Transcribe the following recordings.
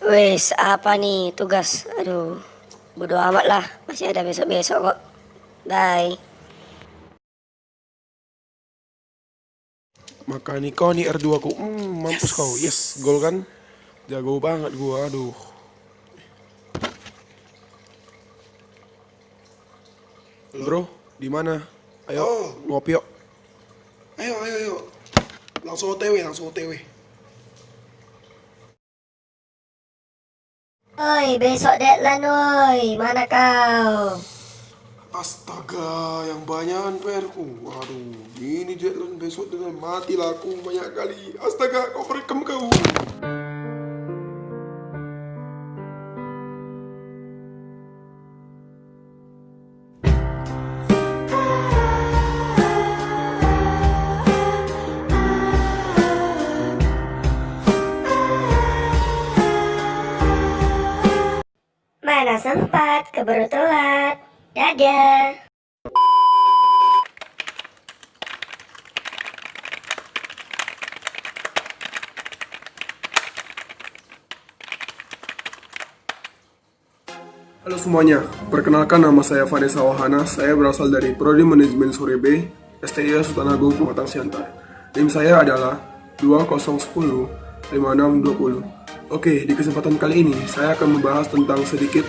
Wes, apa nih tugas? Aduh, bodo amat lah. Masih ada besok-besok kok. Bye. Makanya kau nih R2 ku. Mampus kau. Yes, gol kan. Jago banget gua. Aduh. Bro, di mana? Ayo, ngopi yuk. Ayo. Langsung OTW. Oi, besok deadline woi. Mana kau? Astaga, yang banyakan PR-ku. Waduh, ini deadline besok dengan matilah aku banyak kali. Astaga, kau merekam kau. Mana sempat, keburu telat. Dadah. Halo semuanya, perkenalkan nama saya Vanessa Wahana. Saya berasal dari Prodi Manajemen Sorebe, STIA Sultan Agung Pematang Siantar. NIM saya adalah 2010 5620. Oke, di kesempatan kali ini saya akan membahas tentang sedikit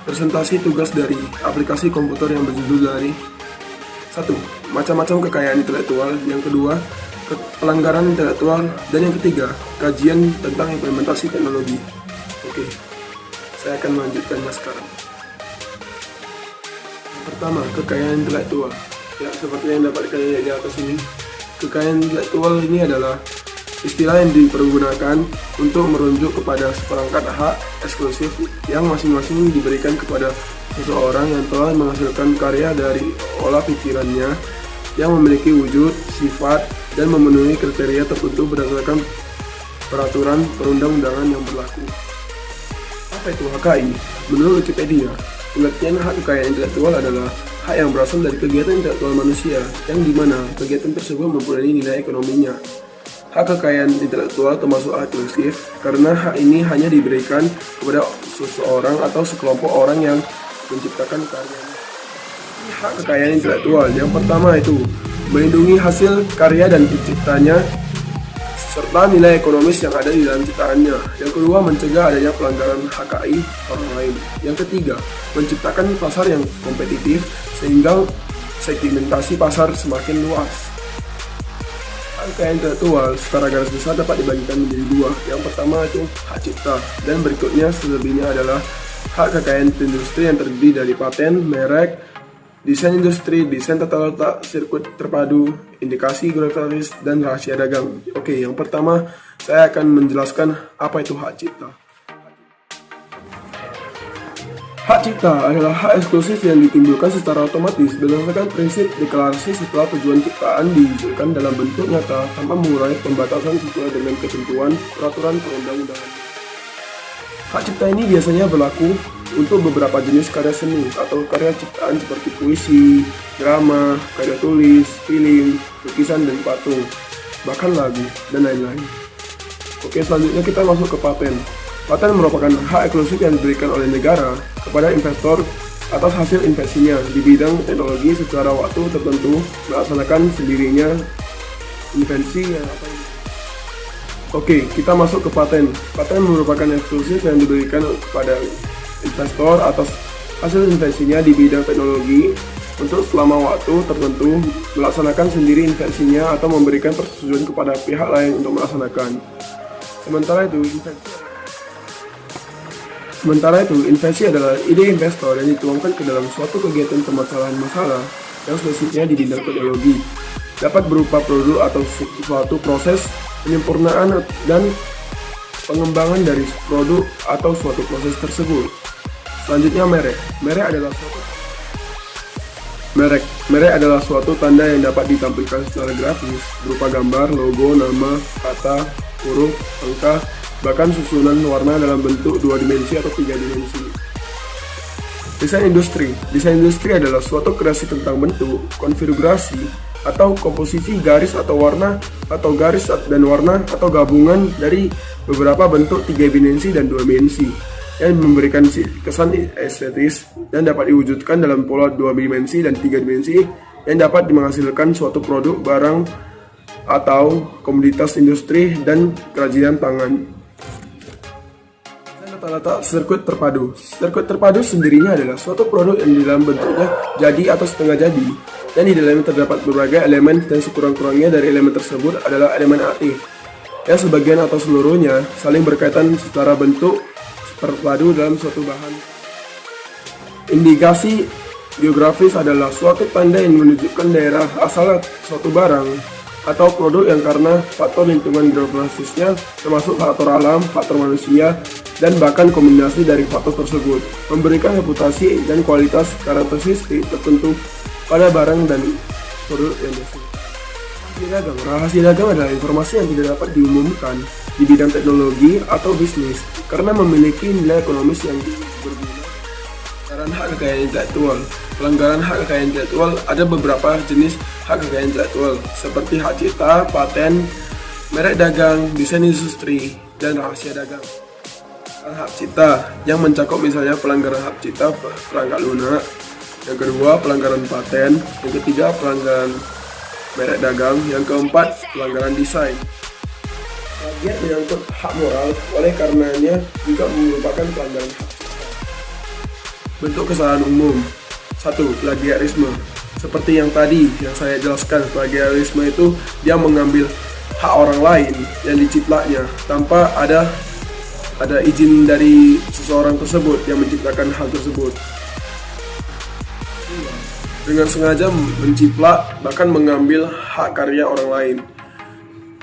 presentasi tugas dari aplikasi komputer yang berjudul dari 1. Macam-macam kekayaan intelektual. Yang kedua, pelanggaran intelektual. Dan yang ketiga, kajian tentang implementasi teknologi. Oke, saya akan melanjutkannya sekarang. Pertama, kekayaan intelektual. Ya, seperti yang dapat dilihat di atas ini, kekayaan intelektual ini adalah istilah yang dipergunakan untuk merujuk kepada seperangkat hak eksklusif yang masing-masing diberikan kepada seseorang yang telah menghasilkan karya dari olah pikirannya yang memiliki wujud, sifat, dan memenuhi kriteria tertentu berdasarkan peraturan perundang-undangan yang berlaku. Apa itu HKI? Menurut Wikipedia, pengertian hak kekayaan intelektual adalah hak yang berasal dari kegiatan intelektual manusia, yang dimana kegiatan tersebut mempunyai nilai ekonominya. Hak kekayaan intelektual termasuk hak eksklusif karena hak ini hanya diberikan kepada seseorang atau sekelompok orang yang menciptakan karyanya. Hak kekayaan intelektual yang pertama itu melindungi hasil karya dan penciptanya serta nilai ekonomis yang ada di dalam ciptaannya. Yang kedua, mencegah adanya pelanggaran HKI orang lain. Yang ketiga, menciptakan pasar yang kompetitif sehingga segmentasi pasar semakin luas. Hak kekayaan intelektual secara garis besar dapat dibagikan menjadi dua. Yang pertama itu hak cipta, dan berikutnya selebihnya adalah hak kekayaan industri yang terdiri dari paten, merek, desain industri, desain tata letak, sirkuit terpadu, indikasi geografis, dan rahasia dagang. Oke, yang pertama saya akan menjelaskan apa itu hak cipta. Hak cipta adalah hak eksklusif yang ditimbulkan secara otomatis berdasarkan prinsip deklarasi setelah tujuan ciptaan diwujudkan dalam bentuk nyata tanpa mengurangi pembatasan sesuai dengan ketentuan peraturan perundang-undangan. Hak cipta ini biasanya berlaku untuk beberapa jenis karya seni atau karya ciptaan seperti puisi, drama, karya tulis, film, lukisan dan patung, bahkan lagu, dan lain-lain. Oke, selanjutnya kita masuk ke paten. Paten merupakan hak eksklusif yang diberikan oleh negara kepada investor atas hasil investasinya di bidang teknologi secara waktu tertentu melaksanakan sendirinya invensi yang apa ini. Oke, kita masuk ke paten. Paten merupakan eksklusif yang diberikan kepada investor atas hasil investasinya di bidang teknologi untuk selama waktu tertentu melaksanakan sendiri investasinya atau memberikan persetujuan kepada pihak lain untuk melaksanakan. Sementara itu, investasi adalah ide investor yang dituangkan ke dalam suatu kegiatan permasalahan masalah yang spesifiknya di bidang teknologi, dapat berupa produk atau suatu proses penyempurnaan dan pengembangan dari produk atau suatu proses tersebut. Selanjutnya, merek. Merek adalah suatu tanda yang dapat ditampilkan secara grafis berupa gambar, logo, nama, kata, huruf, angka, bahkan susunan warna dalam bentuk 2 dimensi atau 3 dimensi. Desain industri adalah suatu kreasi tentang bentuk, konfigurasi, atau komposisi garis atau warna atau garis dan warna atau gabungan dari beberapa bentuk 3 dimensi dan 2 dimensi yang memberikan kesan estetis dan dapat diwujudkan dalam pola 2 dimensi dan 3 dimensi yang dapat menghasilkan suatu produk, barang, atau komoditas industri dan kerajinan tangan. Letak sirkuit terpadu. Sirkuit terpadu sendirinya adalah suatu produk yang di dalam bentuknya jadi atau setengah jadi, dan di dalamnya terdapat berbagai elemen dan sekurang-kurangnya dari elemen tersebut adalah elemen aktif, yang sebagian atau seluruhnya saling berkaitan secara bentuk terpadu dalam suatu bahan. Indikasi geografis adalah suatu tanda yang menunjukkan daerah asal suatu barang atau produk yang karena faktor lingkungan geografisnya, termasuk faktor alam, faktor manusia, dan bahkan kombinasi dari faktor tersebut, memberikan reputasi dan kualitas karakteristik tertentu pada barang dan produk yang disebut. Rahasia dagang adalah informasi yang tidak dapat diumumkan di bidang teknologi atau bisnis karena memiliki nilai ekonomis yang berguna. Pelanggaran hak kekayaan intelektual. Pelanggaran hak kekayaan intelektual ada beberapa jenis hak kekayaan intelektual seperti hak cipta, paten, merek dagang, desain industri, dan rahasia dagang. Hak cipta yang mencakup misalnya pelanggaran hak cipta perangkat lunak, yang kedua pelanggaran paten, yang ketiga pelanggaran merek dagang, yang keempat pelanggaran desain. Plagiat menyangkut hak moral, oleh karenanya juga merupakan pelanggaran hak cipta. Bentuk kesalahan umum. 1. Plagiarisme. Seperti yang tadi yang saya jelaskan, plagiarisme itu dia mengambil hak orang lain yang diciplaknya tanpa ada izin dari seseorang tersebut yang menciptakan hal tersebut. Dengan sengaja menciplak bahkan mengambil hak karya orang lain.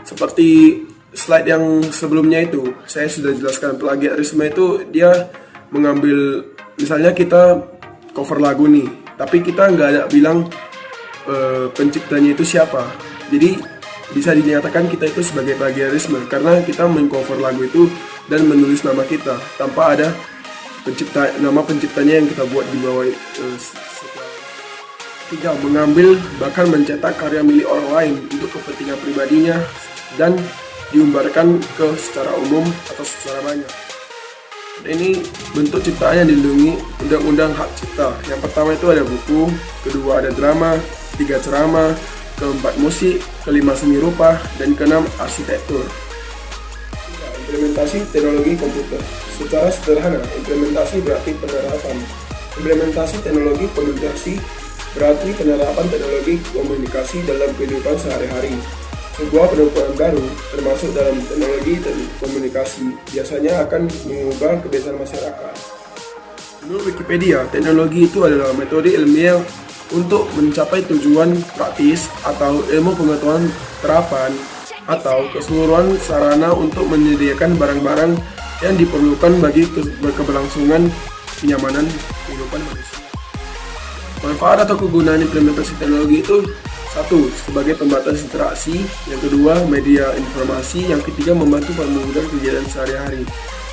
Seperti slide yang sebelumnya itu, saya sudah jelaskan plagiarisme itu dia mengambil, misalnya kita cover lagu nih, tapi kita nggak ada bilang penciptanya itu siapa. Jadi bisa dinyatakan kita itu sebagai plagiarisme karena kita mengcover lagu itu dan menulis nama kita tanpa ada nama penciptanya yang kita buat di bawah. 3. Mengambil bahkan mencetak karya milik orang lain untuk kepentingan pribadinya dan diumbarkan secara umum atau secara banyak. Ini bentuk ciptaan yang dilindungi Undang-Undang Hak Cipta. Yang pertama itu ada buku, kedua ada drama, 3 ceramah, keempat musik, kelima seni rupa, dan keenam arsitektur. Implementasi teknologi komputer. Secara sederhana, implementasi berarti penerapan. Implementasi teknologi komunikasi berarti penerapan teknologi komunikasi dalam kehidupan sehari-hari. Sebuah penemuan baru, termasuk dalam teknologi dan komunikasi, biasanya akan mengubah kebiasaan masyarakat. Menurut Wikipedia, teknologi itu adalah metode ilmiah untuk mencapai tujuan praktis atau ilmu pengetahuan terapan atau keseluruhan sarana untuk menyediakan barang-barang yang diperlukan bagi keberlangsungan kenyamanan kehidupan manusia. Manfaat atau kegunaan implementasi teknologi itu: 1. Sebagai pembatas interaksi, yang kedua media informasi, yang ketiga membantu memudahkan kegiatan sehari-hari.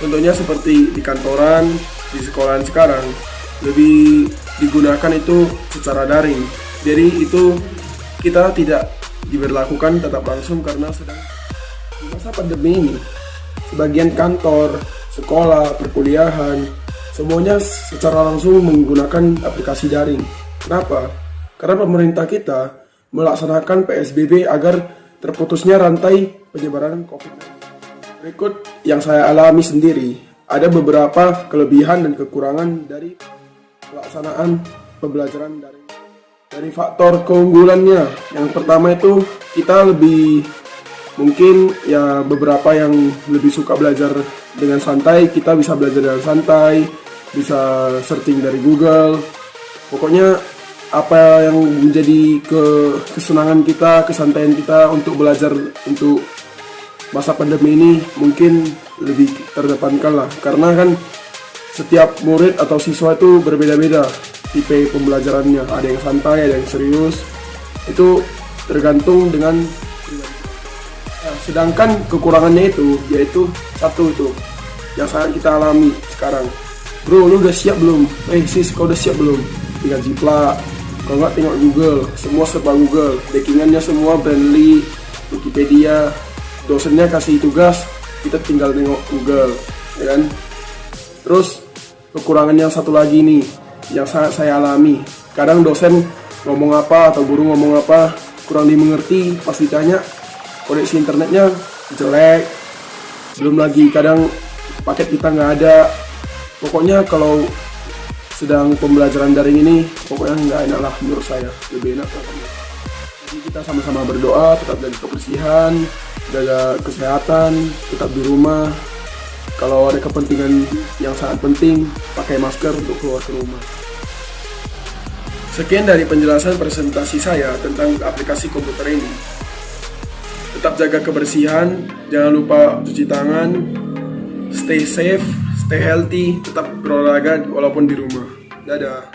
Contohnya seperti di kantoran, di sekolahan sekarang lebih digunakan itu secara daring. Jadi itu kita tidak diberlakukan tetap langsung karena sedang di masa pandemi ini. Sebagian kantor, sekolah, perkuliahan, semuanya secara langsung menggunakan aplikasi daring. Kenapa? Karena pemerintah kita melaksanakan PSBB agar terputusnya rantai penyebaran COVID-19. Berikut yang saya alami sendiri, ada beberapa kelebihan dan kekurangan dari pelaksanaan pembelajaran daring. Dari faktor keunggulannya, yang pertama itu kita lebih mungkin ya beberapa yang lebih suka belajar dengan santai, kita bisa belajar dengan santai, bisa searching dari Google. Pokoknya apa yang menjadi kesenangan kita, kesantaian kita untuk belajar untuk masa pandemi ini mungkin lebih terdepankan lah. Karena kan setiap murid atau siswa itu berbeda-beda tipe pembelajarannya. Ada yang santai, ada yang serius. Itu tergantung dengan sedangkan kekurangannya itu yaitu satu itu yang sangat kita alami sekarang. Bro, lu udah siap belum? Sis, kau udah siap belum? Tinggal jiplak. Kalau nggak tengok Google, semua serba Google, backingannya semua Brandly, Wikipedia, dosennya kasih tugas, kita tinggal tengok Google, ya kan? Terus kekurangan yang satu lagi nih, yang saya alami, kadang dosen ngomong apa atau guru ngomong apa kurang dimengerti, pas ditanya koneksi internetnya jelek, belum lagi kadang paket kita nggak ada. Pokoknya kalau sedang pembelajaran daring ini pokoknya nggak enak lah menurut saya, lebih enak pokoknya. Jadi kita sama-sama berdoa, tetap jaga kebersihan, jaga kesehatan, tetap di rumah. Kalau ada kepentingan yang sangat penting, pakai masker untuk keluar ke rumah. Sekian dari penjelasan presentasi saya tentang aplikasi komputer ini. Tetap jaga kebersihan, jangan lupa cuci tangan, stay safe, stay healthy, tetap berolahraga walaupun di rumah. Dadah.